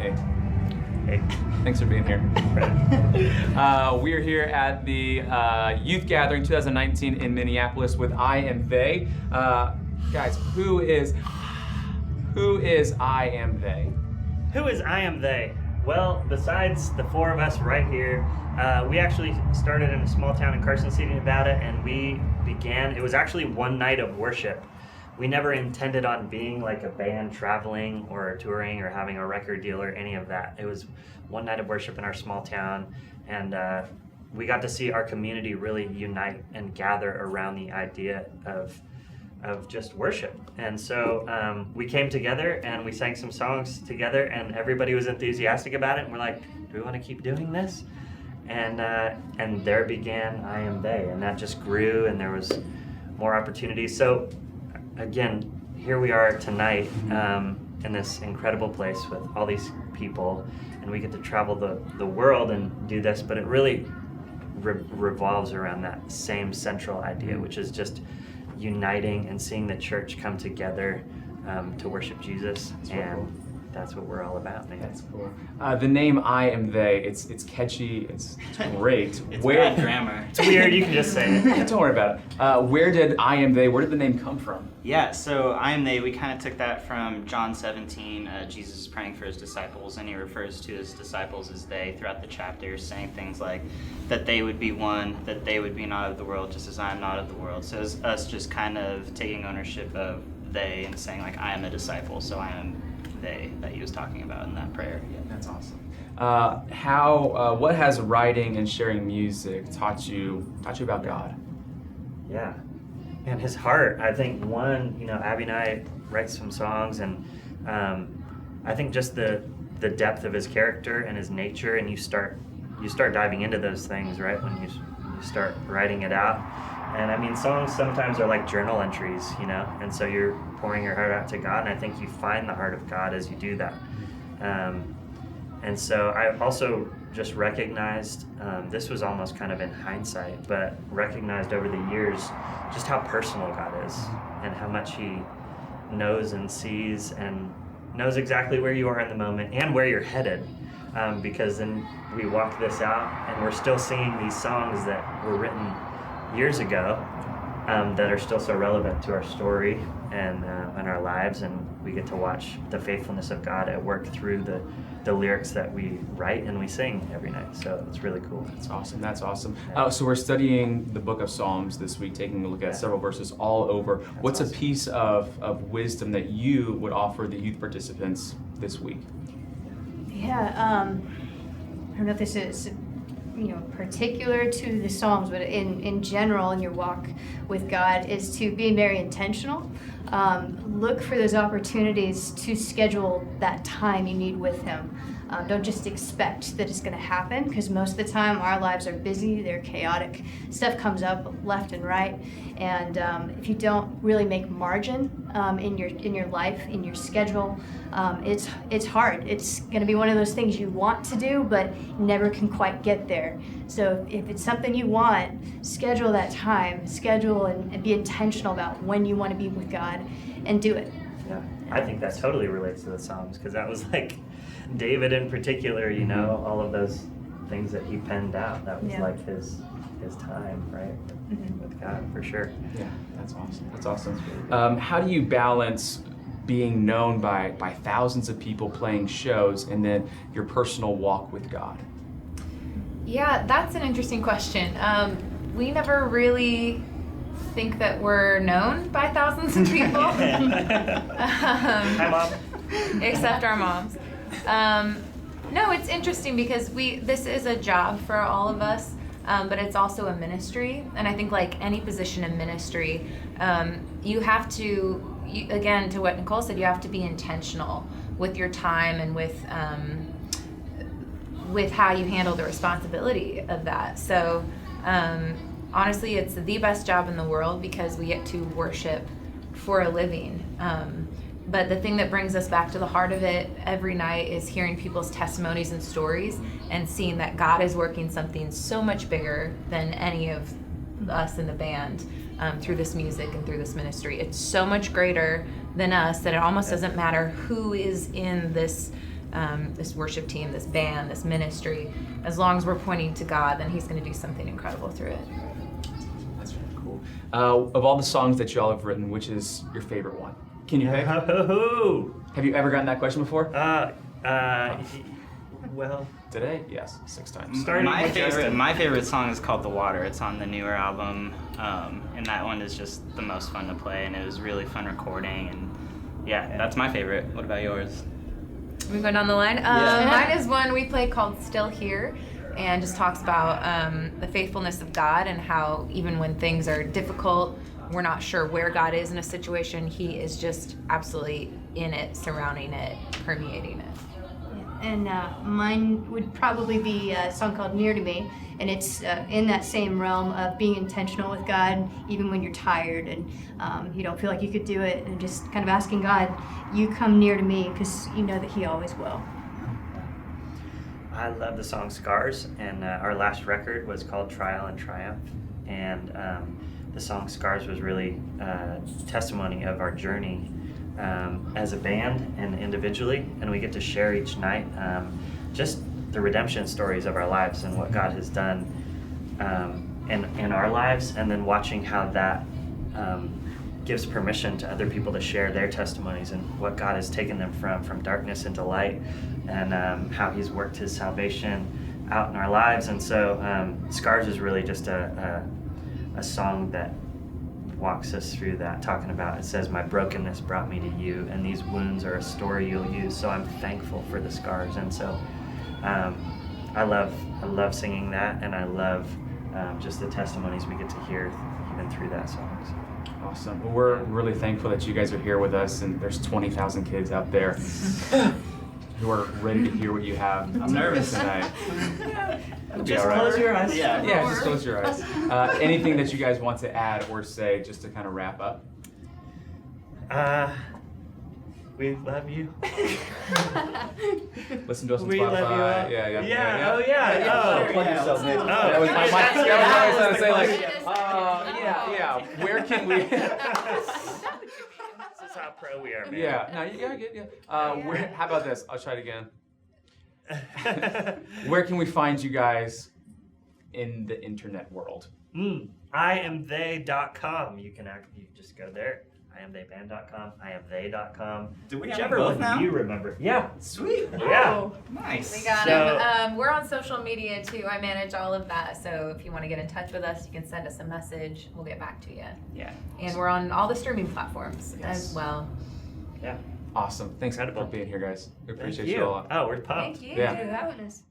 Hey. Hey. Thanks for being here. We are here at the Youth Gathering 2019 in Minneapolis with I Am They. Guys, who is I Am They? Who is I Am They? Well, besides the four of us right here, we actually started in a small town in Carson City, Nevada, and it was actually one night of worship. We never intended on being like a band traveling or touring or having a record deal or any of that. It was one night of worship in our small town, and we got to see our community really unite and gather around the idea of just worship. And so we came together and we sang some songs together, and everybody was enthusiastic about it, and we're like, do we want to keep doing this? And there began I Am They, and that just grew, and there was more opportunities. So again, here we are tonight in this incredible place with all these people, and we get to travel the world and do this, but it really revolves around that same central idea, which is just uniting and seeing the church come together to worship Jesus. That's what we're all about, man. That's cool. The name I Am They, it's catchy, it's great. It's bad grammar. It's weird, you can just say it. Don't worry about it. Where did the name come from? Yeah, so I Am They, we kind of took that from John 17. Jesus is praying for his disciples, and he refers to his disciples as they throughout the chapter, saying things like that they would be one, that they would be not of the world, just as I am not of the world. So it's us just kind of taking ownership of they and saying like, I am a disciple, so I am they that he was talking about in that prayer. Yeah, that's awesome. What has writing and sharing music taught you about God? Yeah, and his heart. I think Abby and I write some songs, and I think just the depth of his character and his nature, and you start diving into those things, right, when you start writing it out. And I mean, songs sometimes are like journal entries, and so you're pouring your heart out to God, and I think you find the heart of God as you do that. And so I also just recognized, this was almost kind of in hindsight, but recognized over the years just how personal God is and how much he knows and sees and knows exactly where you are in the moment and where you're headed. Because then we walk this out and we're still singing these songs that were written years ago that are still so relevant to our story and our lives, and we get to watch the faithfulness of God at work through the lyrics that we write and we sing every night. So it's really cool. That's awesome. So we're studying the book of Psalms this week, taking a look at several verses all over. What's awesome. A piece of wisdom that you would offer the youth participants this week? Yeah, I don't know if this is particular to the Psalms, but in general in your walk with God is to be very intentional. Look for those opportunities to schedule that time you need with him. Don't just expect that it's going to happen, because most of the time our lives are busy, they're chaotic, stuff comes up left and right, and if you don't really make margin in your life, in your schedule, it's hard. It's going to be one of those things you want to do but never can quite get there. So if it's something you want, schedule that time, and be intentional about when you want to be with God and do it. Yeah, I think that totally relates to the Psalms, because that was like David in particular, all of those things that he penned out. That was like his time, right, with God, for sure. Yeah, that's awesome. That's awesome. How do you balance being known by thousands of people playing shows and then your personal walk with God? Yeah, that's an interesting question. We never really think that we're known by thousands of people. Hi, Mom. Except our moms. No, it's interesting because this is a job for all of us, but it's also a ministry. And I think like any position in ministry, you have to, again, to what Nicole said, you have to be intentional with your time and with how you handle the responsibility of that. So honestly, it's the best job in the world because we get to worship for a living. But the thing that brings us back to the heart of it every night is hearing people's testimonies and stories and seeing that God is working something so much bigger than any of us in the band through this music and through this ministry. It's so much greater than us that it almost doesn't matter who is in this this worship team, this band, this ministry. As long as we're pointing to God, then He's going to do something incredible through it. That's really cool. Of all the songs that y'all have written, which is your favorite one? Can you pick? Have you ever gotten that question before? Well, Today? Yes, 6 times. Starting My with Justin. favorite song is called The Water. It's on the newer album, and that one is just the most fun to play, and it was really fun recording, and yeah, that's my favorite. What about yours? We go down the line. Mine is one we play called Still Here, and just talks about the faithfulness of God and how even when things are difficult, we're not sure where God is in a situation, He is just absolutely in it, surrounding it, permeating it. And mine would probably be a song called Near to Me, and it's in that same realm of being intentional with God, even when you're tired and you don't feel like you could do it, and just kind of asking God, you come near to me, because you know that He always will. I love the song Scars, and our last record was called Trial and Triumph, and the song Scars was really testimony of our journey as a band and individually, and we get to share each night just the redemption stories of our lives and what God has done in our lives, and then watching how that gives permission to other people to share their testimonies and what God has taken them from darkness into light, and how He's worked His salvation out in our lives. And so Scars is really just a song that walks us through that, talking about, it says, my brokenness brought me to you, and these wounds are a story you'll use, so I'm thankful for the scars. And so I love singing that, and I love just the testimonies we get to hear even through that song. So. Awesome. Well, we're really thankful that you guys are here with us, and there's 20,000 kids out there who are ready to hear what you have. I'm nervous tonight. Just close your eyes. Yeah, just close your eyes. Anything that you guys want to add or say just to kind of wrap up? We love you. Listen to us on We Spotify. love you. Yeah. Oh yeah. Plug yourself in. Oh. That was I was always trying to say yeah. Where can we? This is how pro we are, man. Yeah. No, you gotta get how about this? I'll try it again. Where can we find you guys in the internet world? IamThey.com. You can just go there. IamTheyBand.com. IamThey.com. Do we have Whichever them both one now? you remember. Yeah. Sweet. Yeah. Nice. We got So- them. We're on social media too. I manage all of that. So if you want to get in touch with us, you can send us a message. We'll get back to you. Yeah. And we're on all the streaming platforms Yes. as well. Yeah. Awesome. Thanks Incredible. for being here, guys. We Thank appreciate you. you all. Oh, we're pumped. Thank you. Yeah. Thank you for having us.